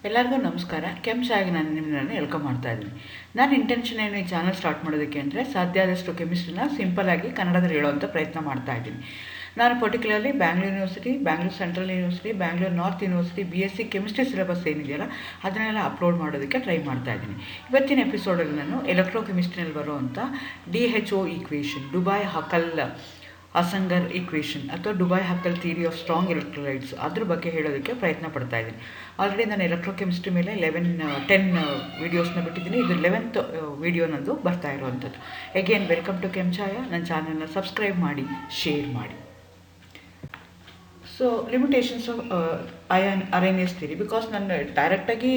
ಎಲ್ಲರಿಗೂ ನಮಸ್ಕಾರ. ಕೆಮ್ಚಾಗಿ ನಾನು ನಿಮ್ಮನ್ನು ವೆಲ್ಕಮ್ ಮಾಡ್ತಾ ಇದ್ದೀನಿ. ನಾನು ಇಂಟೆನ್ಷನ್ ಏನು ಈ ಚಾನಲ್ ಸ್ಟಾರ್ಟ್ ಮಾಡೋದಕ್ಕೆ ಅಂದರೆ ಸಾಧ್ಯ ಆದಷ್ಟು ಕೆಮಿಸ್ಟ್ರಿನ ಸಿಂಪಲ್ಲಾಗಿ ಕನ್ನಡದಲ್ಲಿ ಹೇಳುವಂಥ ಪ್ರಯತ್ನ ಮಾಡ್ತಾ ಇದ್ದೀನಿ. ನಾನು particularly Bangalore university, Bangalore central university, Bangalore north university BSc chemistry syllabus ಏನಿದೆಯಲ್ಲ ಅದನ್ನೆಲ್ಲ ಅಪ್ಲೋಡ್ ಮಾಡೋದಕ್ಕೆ ಟ್ರೈ ಮಾಡ್ತಾ ಇದ್ದೀನಿ. ಇವತ್ತಿನ ಎಪಿಸೋಡಲ್ಲಿ ನಾನು ಎಲೆಕ್ಟ್ರೋಕೆಮಿಸ್ಟ್ರಿನಲ್ಲಿ ಬರುವಂಥ DHO ಈಕ್ವೇಷನ್, ಡುಬಾಯ್ ಹಕಲ್ ಅಸಂಗರ್ ಈಕ್ವೇಷನ್ ಅಥವಾ ಡುಬಾಯ್ Hückel theory of strong electrolytes ಅದ್ರ ಬಗ್ಗೆ ಹೇಳೋದಕ್ಕೆ ಪ್ರಯತ್ನ ಪಡ್ತಾ ಇದ್ದೀನಿ. ಆಲ್ರೆಡಿ ನಾನು ಎಲೆಕ್ಟ್ರೋಕೆಮಿಸ್ಟ್ರಿ ಮೇಲೆ 10 ವೀಡಿಯೋಸ್ನ ಬಿಟ್ಟಿದ್ದೀನಿ. ಇದು 11th ವೀಡಿಯೋ ನಂದು ಬರ್ತಾ ಇರುವಂಥದ್ದು. Again welcome to Chemchaya. ನನ್ನ ಚಾನಲ್ನ ಸಬ್ಸ್ಕ್ರೈಬ್ ಮಾಡಿ, ಶೇರ್ ಮಾಡಿ. So limitations of Arrhenius theory, because ನಾನು ಡೈರೆಕ್ಟಾಗಿ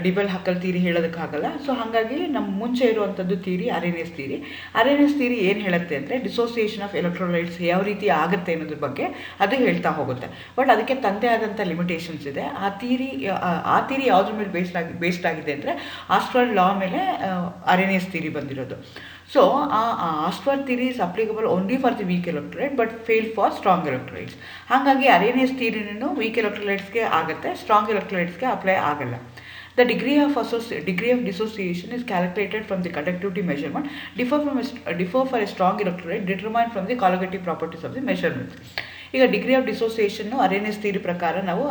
ಡಿಬೆಲ್ ಹಕ್ಕಲ್ ಥಿಯರಿ ಹೇಳೋದಕ್ಕಾಗಲ್ಲ. ಸೊ ಹಾಗಾಗಿ ನಮ್ಮ ಮುಂಚೆ ಇರುವಂಥದ್ದು ಥಿಯರಿ ಅರೇನಿಯಸ್ ಥಿಯರಿ. ಅರೇನಿಯಸ್ ಥಿಯರಿ ಏನು ಹೇಳುತ್ತೆ ಅಂದರೆ ಡಿಸೋಸಿಯೇಷನ್ ಆಫ್ ಎಲೆಕ್ಟ್ರೋಲೈಟ್ಸ್ ಯಾವ ರೀತಿ ಆಗುತ್ತೆ ಅನ್ನೋದ್ರ ಬಗ್ಗೆ ಅದು ಹೇಳ್ತಾ ಹೋಗುತ್ತೆ. ಬಟ್ ಅದಕ್ಕೆ ತಂದೆ ಆದಂಥ ಲಿಮಿಟೇಷನ್ಸ್ ಇದೆ. ಆ ಥಿಯರಿ ಯಾವುದ್ರ ಮೇಲೆ ಬೇಸ್ಡ್ ಆಗಿದೆ ಅಂದರೆ ಆಸ್ಟ್ರಲ್ ಲಾ ಮೇಲೆ ಅರೇನಿಯಸ್ ಥಿಯರಿ ಬಂದಿರೋದು. So Ostwald theory is applicable only for the weak electrolyte but fail for strong electrolytes. ಹಾಗಾಗಿ ಅರೇನಿಯಸ್ ಥಿಯರಿನೂ ವೀಕ್ ಎಲೆಕ್ಟ್ರೋಲೈಟ್ಸ್ಗೆ ಆಗುತ್ತೆ, ಸ್ಟ್ರಾಂಗ್ ಎಲೆಕ್ಟ್ರೋಲೈಟ್ಸ್ಗೆ ಅಪ್ಲೈ ಆಗಲ್ಲ. The degree of dissociation is calculated from the conductivity measurement, differ for a strong electrolyte determined from the colligative properties of the measurements. ಈಗ degree of ಡಿಸೋಸಿಯೇಷನ್ನು ಅರೇನಿಯಸ್ theory ಪ್ರಕಾರ ನಾವು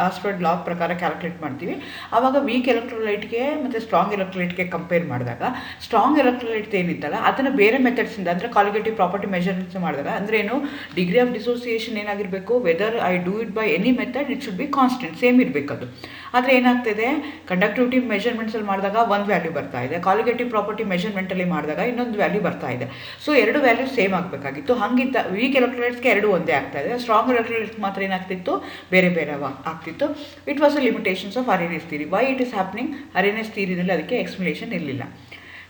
astral ಲಾ ಪ್ರಕಾರ calculate ಮಾಡ್ತೀವಿ. ಆವಾಗ ವೀಕ್ ಎಲೆಕ್ಟ್ರೋಲೈಟ್ಗೆ ಮತ್ತು strong ಎಲೆಕ್ಟ್ರೋಲೈಟ್ಗೆ compare ಮಾಡಿದಾಗ strong electrolyte ಏನಿತ್ತಲ್ಲ ಅದನ್ನು ಬೇರೆ ಮೆಥಡ್ಸಿಂದ ಅಂದರೆ ಕಾಲಿಗೇಟಿವ್ ಪ್ರಾಪರ್ಟಿ ಮೆಜರ್ಮೆಂಟ್ಸ್ ಮಾಡಿದಾಗ ಅಂದರೆ ಏನು ಡಿಗ್ರಿ ಆಫ್ ಡಿಸೋಸಿಯೇಷನ್ ಏನಾಗಿರಬೇಕು, whether I do it by any method it should be constant, same ಇರಬೇಕದು. ಆದರೆ ಏನಾಗ್ತಿದೆ, ಕಂಡಕ್ಟಿವಿಟಿ ಮೆಜರ್ಮೆಂಟ್ಸಲ್ಲಿ ಮಾಡಿದಾಗ ಒಂದು ವ್ಯಾಲ್ಯೂ ಬರ್ತಾ ಇದೆ, ಕಾಲಿಗೇಟಿವ್ ಪ್ರಾಪರ್ಟಿ ಮೆಜರ್ಮೆಂಟಲ್ಲಿ ಮಾಡಿದಾಗ ಇನ್ನೊಂದು ವ್ಯಾಲ್ಯೂ ಬರ್ತಾ ಇದೆ. ಸೊ ಎರಡು ವ್ಯಾಲ್ಯೂ ಸೇಮ್ ಆಗಬೇಕಾಗಿತ್ತು. ಹಾಗಿದ್ದ ವೀಕ್ ಎಲೆಕ್ಟ್ರೋಲೈಟ್ಸ್ಗೆ ಎರಡು ಒಂದೇ ಆಗ್ತಾ ಇದೆ, ಸ್ಟ್ರಾಂಗ್ ಎಲೆಕ್ಟ್ರೋಲೈಟ್ಸ್ ಮಾತ್ರ ಏನಾಗ್ತಿತ್ತು, ಬೇರೆ ಬೇರೆ ಆಗ್ತಿತ್ತು. It was a limitations of Arrhenius theory. Why it is happening, Arrhenius ಥಿಯರಿನಲ್ಲಿ ಅದಕ್ಕೆ ಎಕ್ಸ್ಪ್ಲನೇಷನ್ ಇರಲಿಲ್ಲ.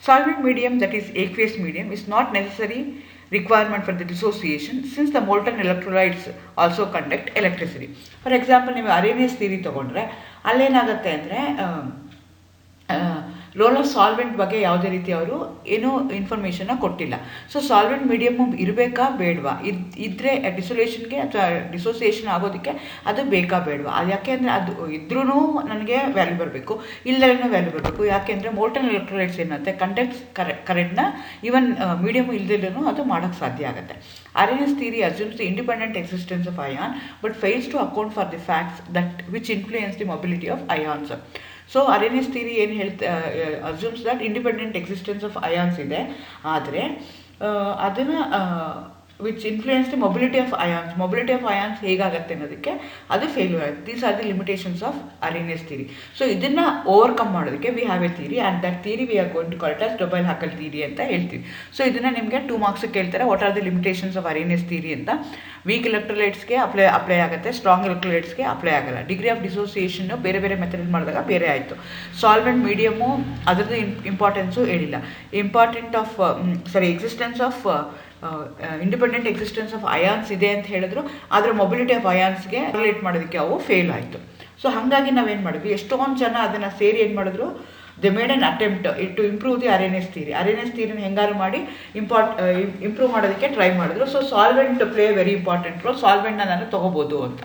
Solvent medium, that is aqueous medium, is not necessary requirement for the dissociation since the molten electrolytes also conduct electricity. For example, ನೀವು ಅರೇನಿಯಸ್ theory ತೊಗೊಂಡ್ರೆ ಅಲ್ಲೇನಾಗುತ್ತೆ ಅಂದರೆ role of solvent ಬಗ್ಗೆ ಯಾವುದೇ ರೀತಿ ಅವರು ಏನೂ ಇನ್ಫಾರ್ಮೇಷನ್ನ ಕೊಟ್ಟಿಲ್ಲ. ಸೊ ಸಾಲ್ವೆಂಟ್ ಮೀಡಿಯಮ್ ಇರಬೇಕಾ ಬೇಡವಾ, ಇದ್ದರೆ ಡಿಸೊಲ್ಯೂಷನ್ಗೆ ಅಥವಾ ಡಿಸೋಸಿಯೇಷನ್ ಆಗೋದಕ್ಕೆ ಅದು ಬೇಕಾ ಬೇಡವಾ, ಅದು ಯಾಕೆ ಅಂದರೆ ಅದು ಇದ್ರೂ ನನಗೆ ವ್ಯಾಲ್ಯೂ ಬರಬೇಕು, ಇಲ್ಲದೇನೂ ವ್ಯಾಲ್ಯೂ ಬರಬೇಕು. ಯಾಕೆಂದರೆ ಮೋಲ್ಟನ್ ಎಲೆಕ್ಟ್ರೋಲೈಟ್ಸ್ ಏನಂತೆ ಕಂಡಕ್ಟ್ಸ್ ಕರೆಂಟ್ನ ಈವನ್ ಮೀಡಿಯಮ್ ಇಲ್ಲದಿಲ್ಲೂ ಅದು ಮಾಡೋಕ್ಕೆ ಸಾಧ್ಯ ಆಗುತ್ತೆ. ಅರೇನಿಯಸ್ theory assumes the independent existence of ion but fails to account for the facts which influence the mobility of ions. So Arrhenius theory ಏನು assumes that independent existence of ions ಇದೆ, ಆದರೆ ಅದನ್ನು which influence the mobility of ions ಹೇಗಾಗುತ್ತೆ ಅನ್ನೋದಕ್ಕೆ ಅದು failure ಆಗುತ್ತೆ. These are the limitations of Arrhenius theory. So ಇದನ್ನು overcome ಮಾಡೋದಕ್ಕೆ we have a theory and that theory we are going to call it as Debye Hückel theory ಅಂತ ಹೇಳ್ತೀವಿ. So ಇದನ್ನು ನಿಮಗೆ 2 ಮಾರ್ಕ್ಸ್ ಕೇಳ್ತಾರೆ, what are the limitations of Arrhenius theory ಅಂತ. Weak ಎಲೆಕ್ಟ್ರೋಲೈಟ್ಸ್ಗೆ apply ಆಗುತ್ತೆ, strong ಎಲೆಕ್ಟ್ರೋಲೈಟ್ಸ್ಗೆ ಅಪ್ಲೈ ಆಗಲ್ಲ. ಡಿಗ್ರಿ ಆಫ್ ಡಿಸೋಸಿಯೇಷನ್ನು ಬೇರೆ ಬೇರೆ ಮೆಥಡ್ ಮಾಡಿದಾಗ ಬೇರೆ ಆಯಿತು. ಸಾಲ್ವೆಂಟ್ ಮೀಡಿಯಮು ಅದರದ್ದು ಇಂಪಾರ್ಟೆನ್ಸು ಹೇಳಿಲ್ಲ. Existence of independent existence of ions ಇದೆ ಅಂತ ಹೇಳಿದ್ರು, ಆದರೆ ಮೊಬಿಲಿಟಿ ಆಫ್ ಅಯಾನ್ಸ್ಗೆ ರಿಲೇಟ್ ಮಾಡೋದಕ್ಕೆ ಅವು ಫೇಲ್ ಆಯಿತು. ಸೊ ಹಾಗಾಗಿ ನಾವೇನು ಮಾಡಿದ್ವಿ, ಎಷ್ಟೊಂದು ಜನ ಅದನ್ನು ಸೇರಿ ಏನು ಮಾಡಿದ್ರು, they made an attempt to improve the Arrhenius theory. Arrhenius ಥಿಯರಿನ ಹೆಂಗಾರು ಮಾಡಿ ಇಂಪ್ರೂವ್ ಮಾಡೋದಕ್ಕೆ ಟ್ರೈ ಮಾಡಿದ್ರು. So solvent play very important role, ಸಾಲ್ವೆಂಟ್ನ ನಾನು ತೊಗೋಬೋದು ಅಂತ.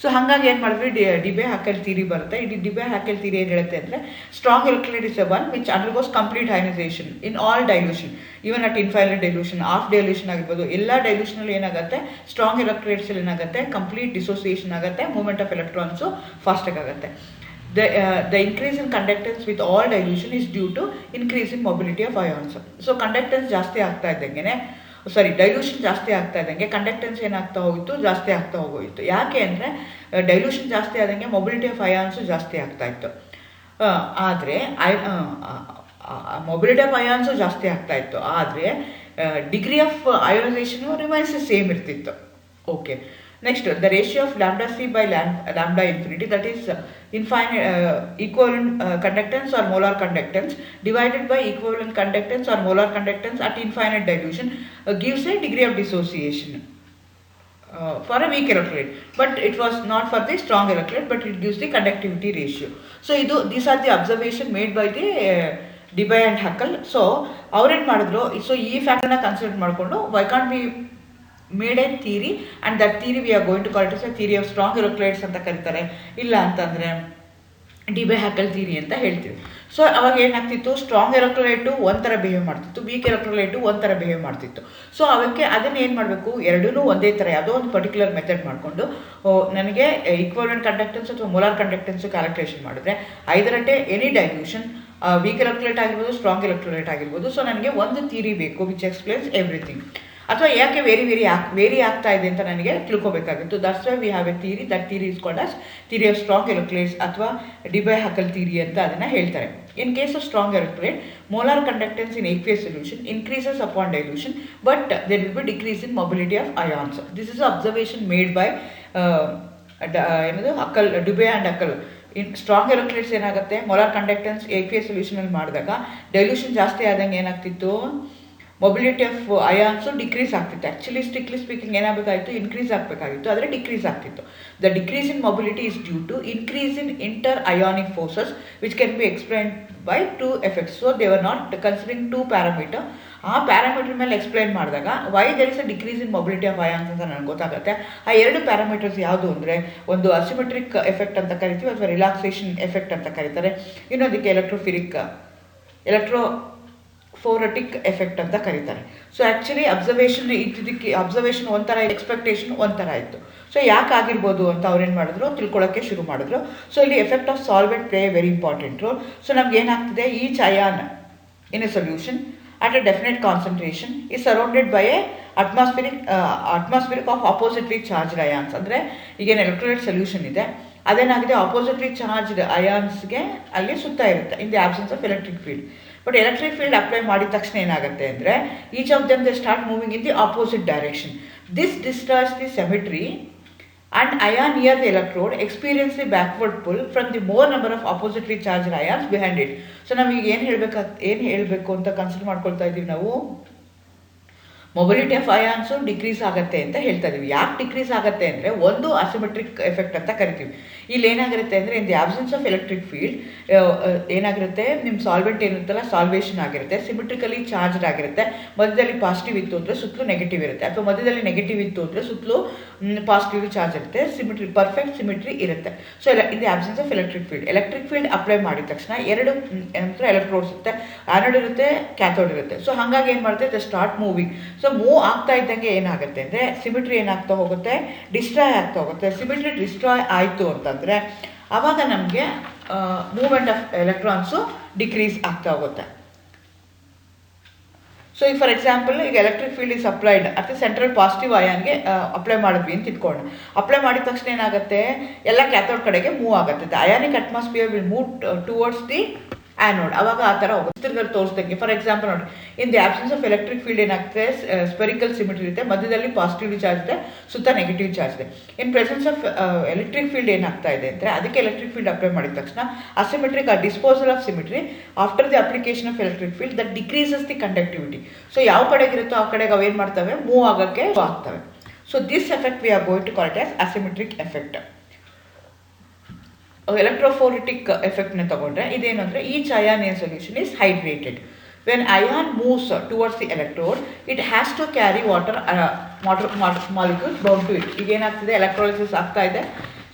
ಸೊ ಹಾಗಾಗಿ ಏನು ಮಾಡಿದ್ವಿ, ಡಿಬೆ ಹಕಲ್ ಥಿಯರಿ ಬರುತ್ತೆ. ಇದು ಡಿಬೆ ಹಕಲ್ ಥಿಯರಿ ಏನು ಹೇಳುತ್ತೆ ಅಂದರೆ strong electrolyte is one which undergoes complete ionisation in all dilution, even at infinite dilution, of dilution ಆಗಿರ್ಬೋದು. ಎಲ್ಲ ಡೈಲ್ಯೂಷನಲ್ಲಿ ಏನಾಗುತ್ತೆ, ಸ್ಟ್ರಾಂಗ್ ಎಲೆಕ್ಟ್ರೋಲೈಟ್ಸಲ್ಲಿ ಏನಾಗುತ್ತೆ, ಕಂಪ್ಲೀಟ್ ಡಿಸೋಸಿಯೇಷನ್ ಆಗುತ್ತೆ, ಮೂವ್ಮೆಂಟ್ ಆಫ್ ಎಲೆಕ್ಟ್ರಾನ್ಸು ಫಾಸ್ಟಾಗಿ ಆಗುತ್ತೆ. The increase in conductance with all dilution is due to increase in mobility of ions. So conductance ಜಾಸ್ತಿ ಆಗ್ತಾ ಇದ್ದಂಗೆ ಡೈಲ್ಯೂಷನ್ ಜಾಸ್ತಿ ಆಗ್ತಾ ಇದ್ದಂಗೆ ಕಂಡಕ್ಟೆನ್ಸ್ ಏನಾಗ್ತಾ ಹೋಯಿತು, ಜಾಸ್ತಿ ಆಗ್ತಾ ಹೋಗೋಯಿತು. ಯಾಕೆ ಅಂದರೆ ಡೈಲ್ಯೂಷನ್ ಜಾಸ್ತಿ ಆದಂಗೆ ಮೊಬಿಲಿಟಿ ಆಫ್ ಅಯಾನ್ಸು ಜಾಸ್ತಿ ಆಗ್ತಾ ಇತ್ತು. ಆದರೆ ಮೊಬಿಲಿಟಿ ಆಫ್ ಅಯಾನ್ಸು ಜಾಸ್ತಿ ಆಗ್ತಾ ಇತ್ತು, ಆದರೆ ಡಿಗ್ರಿ ಆಫ್ ಅಯೋನೈಸೇಷನು ರಿಮೈನ್ಸ್ ಸೇಮ್ ಇರ್ತಿತ್ತು. Okay, next, the ratio of lambda c by lambda infinity, that is equivalent conductance or molar conductance divided by equivalent conductance or molar conductance at infinite dilution gives a degree of dissociation for a weak electrolyte, but it was not for the strong electrolyte, but it gives the conductivity ratio. So these are the observation made by the Debye and Huckel. So ಅವ್ರೇನು ಮಾಡಿದ್ರು, so ಈ ಫ್ಯಾಕ್ಟರ್ನ consider ಮಾಡಿಕೊಂಡು why can't we made a theory and that theory we are going to call it as a theory of strong electrolytes ಅಂತ ಕರೀತಾರೆ. ಇಲ್ಲ ಅಂತಂದರೆ ಡಿಬೆ Hückel theory ಅಂತ ಹೇಳ್ತೀವಿ. ಸೊ ಅವಾಗ ಏನಾಗ್ತಿತ್ತು, ಸ್ಟ್ರಾಂಗ್ ಎಲೆಕ್ಟ್ರೋಲೈಟು ಒಂಥರ ಬಿಹೇವ್ ಮಾಡ್ತಿತ್ತು, ವೀಕ್ ಎಲೆಕ್ಟ್ರೋಲೈಟು ಒಂಥರ ಬಿಹೇವ್ ಮಾಡ್ತಿತ್ತು. ಸೊ ಅವಕ್ಕೆ ಅದನ್ನು ಏನು ಮಾಡಬೇಕು, ಎರಡೂ ಒಂದೇ ಥರ ಯಾವುದೋ ಒಂದು ಪರ್ಟಿಕ್ಯುಲರ್ ಮೆಥಡ್ ಮಾಡಿಕೊಂಡು ನನಗೆ ಈಕ್ವಲೆಂಟ್ ಕಂಡಕ್ಟೆನ್ಸ್ ಅಥವಾ ಮೊಲಾರ್ ಕಂಡಕ್ಟೆನ್ಸು ಕ್ಯಾಲ್ಕುಲೇಷನ್ ಮಾಡಿದ್ರೆ ಐದರಟ್ಟೆ ಎನಿ ಡೈಲ್ಯೂಷನ್ ವೀಕ್ ಎಲೆಕ್ಟ್ರೋಲೈಟ್ ಆಗಿರ್ಬೋದು, ಸ್ಟ್ರಾಂಗ್ ಎಲೆಕ್ಟ್ರೋಲೈಟ್ ಆಗಿರ್ಬೋದು. ಸೊ ನನಗೆ ಒಂದು ಥಿಯರಿ ಬೇಕು ವಿಚ್ ಎಕ್ಸ್ಪ್ಲೇನ್ಸ್ ಎವ್ರಿಥಿಂಗ್. ಅಥವಾ ಯಾಕೆ ವೇರಿ ಆಗ್ತಾ ಇದೆ ಅಂತ ನನಗೆ ತಿಳ್ಕೊಬೇಕಾಗಿತ್ತು. That's why we have a theory. That theory is called as theory of strong electrolytes ಅಥವಾ ಡಿಬೆ ಹ್ಯಾಕಲ್ ಥಿಯರಿ ಅಂತ ಅದನ್ನು ಹೇಳ್ತಾರೆ. In case of strong electrolyte, molar conductance in aqueous solution increases upon dilution, but there will be decrease in mobility of ions. This is an observation made by Huckel, Debye and Huckel. In strong electrolytes ಏನಾಗುತ್ತೆ, molar conductance aqueous ಸೊಲ್ಯೂಷನಲ್ಲಿ ಮಾಡಿದಾಗ dilution ಜಾಸ್ತಿ ಆದಂಗೆ ಏನಾಗ್ತಿತ್ತು, mobility of ions decrease ಆಗ್ತಿತ್ತು. Actually strictly speaking ಏನಾಗಬೇಕಾಗಿತ್ತು, increase ಆಗಬೇಕಾಗಿತ್ತು, ಆದರೆ ಡಿಕ್ರೀಸ್ ಆಗ್ತಿತ್ತು. The decrease in mobility is due to increase in inter ionic forces which can be explained by two effects. So they are not considering two parameter. ಆ parameter ಮೇಲೆ explain ಮಾಡಿದಾಗ why there is a decrease in mobility of ions ಅಂತ ನನಗೆ ಗೊತ್ತಾಗುತ್ತೆ. ಆ ಎರಡು parameters ಯಾವುದು ಅಂದರೆ, ಒಂದು ಅಸಿಮೆಟ್ರಿಕ್ ಎಫೆಕ್ಟ್ ಅಂತ ಕರಿತೀವಿ ಅಥವಾ ರಿಲ್ಯಾಕ್ಸೇಷನ್ ಎಫೆಕ್ಟ್ ಅಂತ ಕರೀತಾರೆ. ಇನ್ನೊಂದಕ್ಕೆ ಎಲೆಕ್ಟ್ರೋಫೋರೆಟಿಕ್ ಎಫೆಕ್ಟ್ ಅಂತ ಕರೀತಾರೆ. ಸೊ ಆ್ಯಕ್ಚುಲಿ ಅಬ್ಸರ್ವೇಷನ್ ಒಂಥರ, ಎಕ್ಸ್ಪೆಕ್ಟೇಷನ್ ಒಂಥರ ಇತ್ತು. ಸೊ ಯಾಕೆ ಆಗಿರ್ಬೋದು ಅಂತ ಅವ್ರೇನು ಮಾಡಿದ್ರು, ತಿಳ್ಕೊಳ್ಳೋಕ್ಕೆ ಶುರು ಮಾಡಿದ್ರು. ಸೊ ಇಲ್ಲಿ effect of solvent play A very important roll. So ನಮ್ಗೆ ಏನಾಗ್ತಿದೆ, each ion in a solution at a definite concentration is surrounded by a atmospheric of oppositely charged ions. ಅಂದರೆ ಈಗೇನು ಎಲೆಕ್ಟ್ರೋಲೈಟ್ ಸೊಲ್ಯೂಷನ್ ಇದೆ, ಅದೇನಾಗಿದೆ, ಆಪೋಸಿಟ್ಲಿ ಚಾರ್ಜ್ಡ್ ಅಯಾನ್ಸ್ಗೆ ಅಲ್ಲಿ ಸುತ್ತ ಇರುತ್ತೆ in the absence of electric field. But electric field apply ಮಾಡಿದ ತಕ್ಷಣ ಏನಾಗುತ್ತೆ ಅಂದರೆ, each of them they start moving in the opposite direction. This disturbs the symmetry and ion near the electrode experience the backward pull from the more number of oppositely charged ions behind it. So ನಾವೀಗ ಏನು ಹೇಳಬೇಕು ಅಂತ consider ಮಾಡ್ಕೊಳ್ತಾ ಇದ್ದೀವಿ ನಾವು, mobility of ions decrease ಆಗುತ್ತೆ ಅಂತ ಹೇಳ್ತಾ ಇದ್ದೀವಿ. ಯಾಕೆ ಡಿಕ್ರೀಸ್ ಆಗುತ್ತೆ ಅಂದರೆ, ಒಂದು ಅಸಿಮೆಟ್ರಿಕ್ ಎಫೆಕ್ಟ್ ಅಂತ ಕರಿತೀವಿ. ಇಲ್ಲಿ ಏನಾಗಿರುತ್ತೆ ಅಂದರೆ, in the absence of electric field ಏನಾಗಿರುತ್ತೆ, ನಿಮ್ಮ ಸಾಲ್ವೆಂಟ್ ಏನಿರುತ್ತಲ್ಲ ಸಾಲ್ವೇಷನ್ ಆಗಿರುತ್ತೆ, ಸಿಮೆಟ್ರಿಕಲಿ ಚಾರ್ಜ್ಡ್ ಆಗಿರುತ್ತೆ. ಮಧ್ಯದಲ್ಲಿ ಪಾಸಿಟಿವ್ ಇತ್ತು ಅಂದರೆ ಸುತ್ತಲೂ ನೆಗೆಟಿವ್ ಇರುತ್ತೆ, ಅಥವಾ ಮಧ್ಯದಲ್ಲಿ ನೆಗೆಟಿವ್ ಇತ್ತು ಅಂದರೆ ಸುತ್ತಲೂ ಪಾಸಿಟಿವ್ ಚಾರ್ಜ್ ಇರುತ್ತೆ. ಪರ್ಫೆಕ್ಟ್ ಸಿಮೆಟ್ರಿ ಇರುತ್ತೆ. So in the absence of electric field apply ಮಾಡಿದ ತಕ್ಷಣ ಎರಡು ಎಲೆಕ್ಟ್ರೋಡ್ಸ್ ಇರುತ್ತೆ, ಆ್ಯನೋಡ್ ಇರುತ್ತೆ, ಕ್ಯಾಥೋಡ್ ಇರುತ್ತೆ. ಸೊ ಹಾಗಾಗಿ ಏನು ಮಾಡುತ್ತೆ, the start moving. So move ಆಗ್ತಾ ಇದ್ದಂಗೆ ಏನಾಗುತ್ತೆ ಅಂದರೆ, ಸಿಮೆಟ್ರಿ ಏನಾಗ್ತಾ ಹೋಗುತ್ತೆ, ಡಿಸ್ಟ್ರಾಯ್ ಆಗ್ತಾ ಹೋಗುತ್ತೆ. ಸಿಮೆಟ್ರಿ ಡಿಸ್ಟ್ರಾಯ್ ಆಯಿತು ಅಂತಂದರೆ ಆವಾಗ ನಮಗೆ ಮೂವ್ಮೆಂಟ್ ಆಫ್ ಎಲೆಕ್ಟ್ರಾನ್ಸು ಡಿಕ್ರೀಸ್ ಆಗ್ತಾ ಹೋಗುತ್ತೆ. ಸೊ ಈಗ ಫಾರ್ ಎಕ್ಸಾಂಪಲ್, ಈಗ ಎಲೆಕ್ಟ್ರಿಕ್ ಫೀಲ್ಡ್ ಇಸ್ ಅಪ್ಲೈಡ್ ಅಥವಾ ಸೆಂಟ್ರಲ್ ಪಾಸಿಟಿವ್ ಅಯಾನ್ಗೆ ಅಪ್ಲೈ ಮಾಡಿದ್ವಿ ಅಂತ ಇಟ್ಕೊಂಡು, ಅಪ್ಲೈ ಮಾಡಿದ ತಕ್ಷಣ ಏನಾಗುತ್ತೆ, ಎಲ್ಲ ಕ್ಯಾಥೋಡ್ ಕಡೆಗೆ ಮೂವ್ ಆಗುತ್ತೆ. The ionic atmosphere will move towards the anode. ಅವಾಗ ಆ ಥರ ಹೋಗುತ್ತೆ. ಚಿತ್ರದಲ್ಲಿ ತೋರಿಸ್ದಂಗೆ ಫಾರ್ ಎಕ್ಸಾಂಪಲ್ ನೋಡಿ, in the absence of electric field ಏನಾಗ್ತದೆ, ಸ್ಪೆರಿಕಲ್ ಸಿಮೆಟ್ರಿ ಇರುತ್ತೆ, ಮಧ್ಯದಲ್ಲಿ ಪಾಸಿಟಿವ್ಲಿ ಚಾರ್ಜ್ ಇದೆ, ಸುತ್ತ ನೆಗೆಟಿವ್ ಚಾರ್ಜ್ ಇದೆ. In presence of electric field ಏನಾಗ್ತಾ ಇದೆ ಅಂದರೆ, ಅದಕ್ಕೆ ಎಲೆಕ್ಟ್ರಿಕ್ ಫೀಲ್ಡ್ ಅಪ್ಲೈ ಮಾಡಿದ ತಕ್ಷಣ asymmetric disposal of symmetry after the application of electric field that decreases the conductivity. So ಯಾವ ಕಡೆಗಿರುತ್ತೋ ಆ ಕಡೆಗೆ ಅವೇನು ಮಾಡ್ತವೆ, ಮೂವ್ ಆಗೋಕ್ಕೆ ಆಗ್ತವೆ. So this effect we are going to call it as asymmetric effect. Electrophoretic ಎಫೆಕ್ಟ್ನ ತಗೊಂಡ್ರೆ ಇದೇನು ಅಂದರೆ, each ion in solution is hydrated. When ion moves towards the electrode it has to carry water molecules bound to it. ಈಗ ಏನಾಗ್ತಿದೆ, electrolysis ಆಗ್ತಾ ಇದೆ.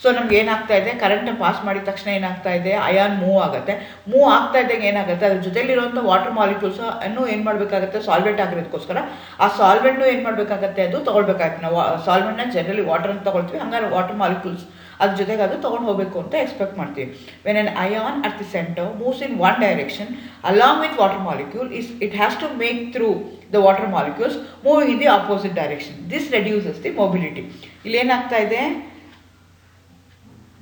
So ನಮ್ಗೆ ಏನಾಗ್ತಾ ಇದೆ, ಕರೆಂಟ್ನ ಪಾಸ್ ಮಾಡಿದ ತಕ್ಷಣ ಏನಾಗ್ತಾ ಇದೆ, ಅಯಾನ್ ಮೂವ್ ಆಗುತ್ತೆ. ಮೂವ್ ಆಗ್ತಾ ಇದ್ದಂಗೆ ಏನಾಗುತ್ತೆ, ಅದ್ರ ಜೊತೆಲಿರುವಂಥ ವಾಟರ್ ಮಾಲಿಕ್ಯೂಲ್ಸ್ ಅನ್ನು ಏನು ಮಾಡಬೇಕಾಗುತ್ತೆ, ಸಾಲ್ವೆಂಟ್ ಆಗಿರೋದಕ್ಕೋಸ್ಕರ ಆ ಸಾಲ್ವೆಂಟು ಏನು ಮಾಡಬೇಕಾಗತ್ತೆ, ಅದು ತೊಗೊಳ್ಬೇಕಾಗುತ್ತೆ. ನಾವು ಸಾಲ್ವೆಂಟ್ನ ಜನರಲಿ ವಾಟರ್ ಅಂತ ತೊಗೊಳ್ತೀವಿ, ಹಂಗಾರೆ ವಾಟರ್ ಮಾಲಿಕ್ಯೂಲ್ಸ್ ಅದ್ರ ಜೊತೆಗೆ ಅದು ತೊಗೊಂಡು ಹೋಗಬೇಕು ಅಂತ ಎಕ್ಸ್ಪೆಕ್ಟ್ ಮಾಡ್ತೀವಿ. When an ion at the centre moves in one direction along with water molecule it has to make through the water molecules moving in the opposite direction. This reduces the mobility. ಇಲ್ಲಿ ಏನಾಗ್ತಾ ಇದೆ,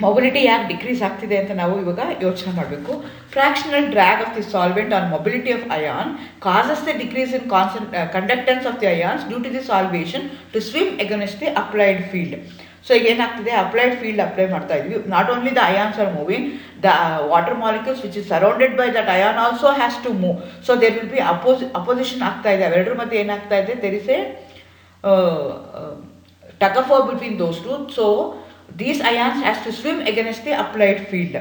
mobility ಯಾಕೆ decrease ಆಗ್ತಿದೆ ಅಂತ ನಾವು ಇವಾಗ ಯೋಚನೆ ಮಾಡಬೇಕು. Fractional drag of the solvent on mobility of ion causes the decrease in conductance of the ions due to the solvation to swim against the applied field. So ಈಗ ಏನಾಗ್ತಿದೆ, ಅಪ್ಲೈಡ್ ಫೀಲ್ಡ್ ಅಪ್ಲೈ ಮಾಡ್ತಾ ಇದ್ವಿ. Not only the ions are moving, the water molecules which is surrounded by that ion also has to move. So there will be opposition ಆಗ್ತಾ ಇದೆ. ಅವೆರಡರ ಮಧ್ಯೆ ಏನಾಗ್ತಾ ಇದೆ, there is A tug of war between those two. So these ions has to swim against the applied field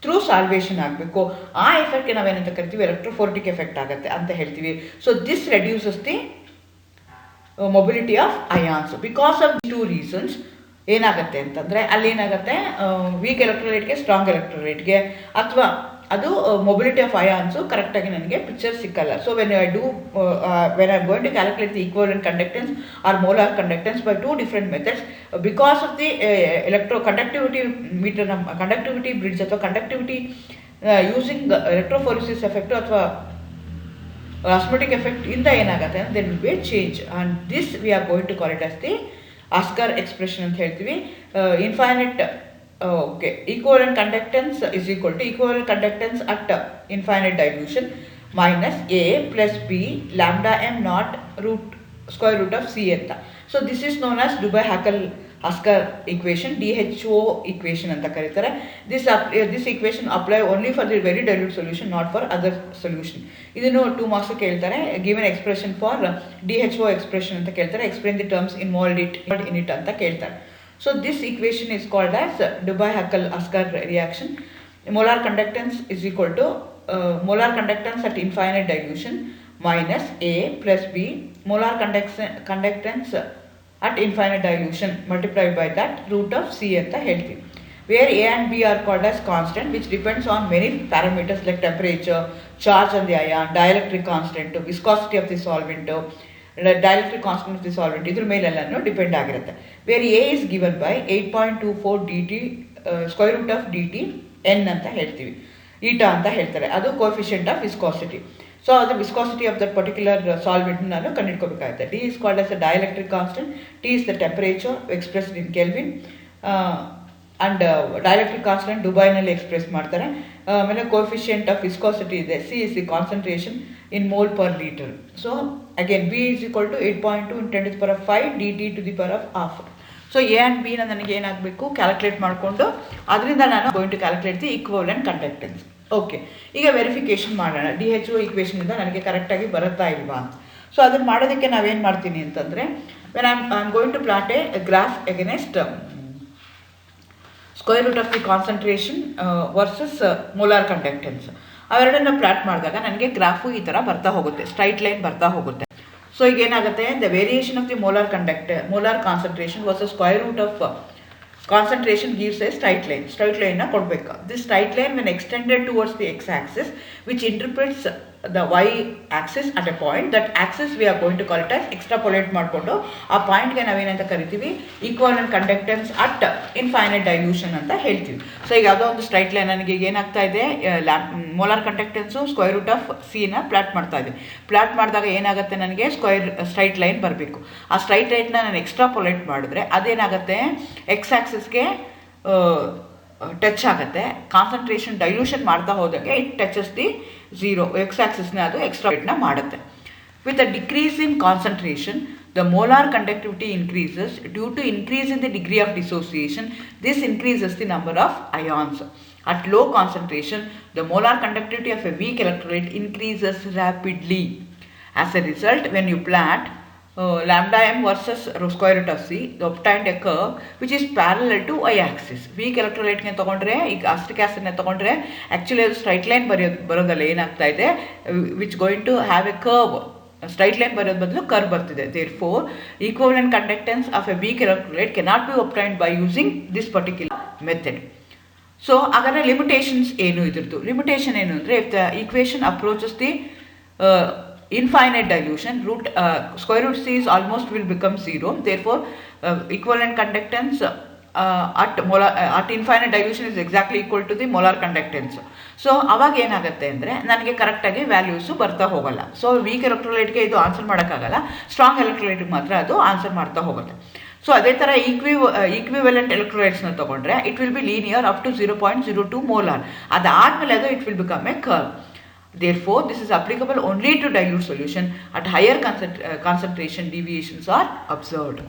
through salvation ಆಗಬೇಕು. ಆ ಎಫೆಕ್ಟ್ಗೆ ನಾವೇನಂತ ಕರಿತೀವಿ, ಎಲೆಕ್ಟ್ರೋಫೋರೆಟಿಕ್ ಎಫೆಕ್ಟ್ ಆಗುತ್ತೆ ಅಂತ ಹೇಳ್ತೀವಿ. So this reduces the mobility of ions. Because of two reasons ಏನಾಗುತ್ತೆ ಅಂತಂದರೆ ಅಲ್ಲೇನಾಗುತ್ತೆ weak ಎಲೆಕ್ಟ್ರೋಲೈಟ್ಗೆ strong ಎಲೆಕ್ಟ್ರೋಲೈಟ್ಗೆ ಅಥವಾ ಅದು ಮೊಬಿಲಿಟಿ ಆಫ್ ಅಯಾನ್ಸು ಕರೆಕ್ಟಾಗಿ ನನಗೆ ಪಿಕ್ಚರ್ ಸಿಕ್ಕಲ್ಲ. So when I am going to calculate the equivalent conductance or molar conductance by 2 different methods because of the conductivity meter conductivity bridge ಅಥವಾ conductivity using electrophoresis effect ಅಥವಾ osmotic effect ಇಂದ ಏನಾಗುತ್ತೆ there will be a change and this we are going to call it as the Ascar expression ಅಂತ ಹೇಳ್ತೀವಿ. Infinite equivalent conductance is equal to equivalent conductance at infinite dilution minus A plus B lambda m naught square root of C ಅಂತ. So this is known as Debye Huckel Ascar equation, DHO equation ಅಂತ ಕರೀತಾರೆ. This equation apply only for the very dilute solution, not for other solution. ಇದನ್ನು 2 marks ಕೇಳ್ತಾರೆ. Given expression for DHO expression ಅಂತ ಕೇಳ್ತಾರೆ. Explain the terms involved in it ಅಂತ ಕೇಳ್ತಾರೆ. So this equation is called as Debye Huckel Ascar reaction. Molar conductance is equal to molar conductance at infinite dilution minus A plus B molar conductance at infinite dilution multiplied by that root of C ಅಂತ ಹೇಳ್ತೀವಿ. Where A and B are called as constant which depends on many parameters like temperature, charge on the ion, dielectric constant, viscosity of the solvent, dielectric constant of the solvent ಇದ್ರ ಮೇಲೆಲ್ಲನೂ depend ಆಗಿರುತ್ತೆ. Where A is given by 8.24 dt square root of dt n ಅಂತ ಹೇಳ್ತೀವಿ. Eta ಅಂತ ಹೇಳ್ತಾರೆ. ಅದು coefficient of viscosity. So ಅದು viscosity of that particular solvent ನಾನು ಕಂಡುಹಿಡ್ಕೋಬೇಕಾಗುತ್ತೆ. D is called as a dielectric constant, T is the temperature expressed in kelvin and dielectric constant ದುಬೈನಲ್ಲಿ express ಮಾಡ್ತಾರೆ. ಆಮೇಲೆ ಕೋಎಫಿಷಿಯಂಟ್ ಆಫ್ ವಿಸ್ಕಾಸಿಟಿ ಇದೆ, C is the concentration in mole per litre. So again B is equal to 8.2 × 10⁵ dt to the power of half. So A and ಬಿನ ನನಗೆ ಏನಾಗಬೇಕು calculate ಮಾಡಿಕೊಂಡು ಅದರಿಂದ ನಾನು going to calculate the equivalent conductance. Okay, ಈಗ verification ಮಾಡೋಣ. DHO ಈಕ್ವೇಷನಿಂದ ನನಗೆ ಕರೆಕ್ಟಾಗಿ ಬರುತ್ತಾ ಇಲ್ವಾ ಅಂತ. ಸೊ ಅದನ್ನು ಮಾಡೋದಕ್ಕೆ ನಾವೇನು ಮಾಡ್ತೀನಿ ಅಂತಂದರೆ when I am going to plot a graph against square root of the concentration versus molar conductance, ಅವೆರಡನ್ನ ಪ್ಲಾಟ್ ಮಾಡಿದಾಗ ನನಗೆ ಗ್ರಾಫು ಈ ಥರ ಬರ್ತಾ ಹೋಗುತ್ತೆ, ಸ್ಟ್ರೈಟ್ ಲೈನ್ ಬರ್ತಾ ಹೋಗುತ್ತೆ. ಸೊ ಈಗ ಏನಾಗುತ್ತೆ, the variation of the molar concentration versus square root of concentration gives a straight line na kodbeka. This straight line when extended towards the x axis which interprets the y axis at a point, that axis we are going to call it as extrapolate ಮಾಡಿಕೊಂಡು ಆ ಪಾಯಿಂಟ್ಗೆ ನಾವೇನಂತ ಕರಿತೀವಿ equivalent conductance at infinite dilution ಅಂತ ಹೇಳ್ತೀವಿ. So ಈಗ ಯಾವುದೋ ಒಂದು straight line ನನಗೆ ಏನಾಗ್ತಾ ಇದೆ, molar conductance square root of ಸಿನ ಪ್ಲಾಟ್ ಮಾಡ್ತಾ ಇದೆ. ಪ್ಲಾಟ್ ಮಾಡಿದಾಗ ಏನಾಗುತ್ತೆ, ನನಗೆ ಸ್ಟ್ರೈಟ್ ಲೈನ್ ಬರಬೇಕು. ಆ ಸ್ಟ್ರೈಟ್ ಲೈನ್ನ ನಾನು ಎಕ್ಸ್ಟ್ರಾಪೊಲೇಟ್ ಮಾಡಿದ್ರೆ ಅದೇನಾಗುತ್ತೆ ಎಕ್ಸ್ ಆಕ್ಸಿಸ್ಗೆ ಟಚ್ ಆಗುತ್ತೆ. ಕಾನ್ಸಂಟ್ರೇಷನ್ ಡೈಲ್ಯೂಷನ್ ಮಾಡ್ತಾ ಹೋದಾಗೆ it touches the zero, X ಆಕ್ಸಿಸ್ನ ಅದು ಎಕ್ಸ್ಟ್ರಾಪೊಲೇಟ್ನ ಮಾಡುತ್ತೆ. With a decrease in concentration the molar conductivity increases due to increase in the degree of dissociation. This increases the number of ions. At low concentration, the molar conductivity of a weak electrolyte increases rapidly. As a result, when you plot lambda m versus square root of c, you obtained a curve which is parallel to y-axis. Weak electrolyte ಗೆ ತಗೊಂಡ್ರೆ, ಈಗ acetic acid ನ ತಗೊಂಡ್ರೆ actually ಅದು straight line ಬರೋದಲ್ಲ, ಏನಾಗ್ತಾ ಇದೆ which going to have a curve. Straight line ಬರೋದು ಬದಲು ಕರ್ವ್ ಬರ್ತಿದೆ. Therefore, equivalent conductance of a weak electrolyte cannot be obtained by using this particular method. So ಹಾಗಾದರೆ ಲಿಮಿಟೇಷನ್ಸ್ ಏನು ಇದ್ರದ್ದು? ಲಿಮಿಟೇಷನ್ ಏನು ಅಂದರೆ, if the equation approaches the infinite dilution, square root c is almost will become 0. Therefore, equivalent conductance at infinite dilution is exactly equal to the molar conductance. So ಅವಾಗ ಏನಾಗುತ್ತೆ ಅಂದರೆ ನನಗೆ ಕರೆಕ್ಟಾಗಿ ವ್ಯಾಲ್ಯೂಸು ಬರ್ತಾ ಹೋಗಲ್ಲ. ಸೊ ವೀಕ್ ಎಲೆಕ್ಟ್ರೋಲೈಟ್ಗೆ ಇದು answer ಮಾಡೋಕ್ಕಾಗಲ್ಲ, strong ಎಲೆಕ್ಟ್ರೋಲೈಟ್ಗೆ ಮಾತ್ರ ಅದು ಆನ್ಸರ್ ಮಾಡ್ತಾ ಹೋಗುತ್ತೆ. ಸೊ ಅದೇ ಥರ ಈಕ್ವಿವೆಲೆಂಟ್ ಎಲೆಕ್ಟ್ರೋಲೈಟ್ಸ್ನ ತೊಗೊಂಡ್ರೆ it will be linear up to 0.02 molar. ಅದಾದಮೇಲೆ ಅದು it will become a curve. Therefore, this is applicable only to dilute solution. At higher concentration, deviations are observed.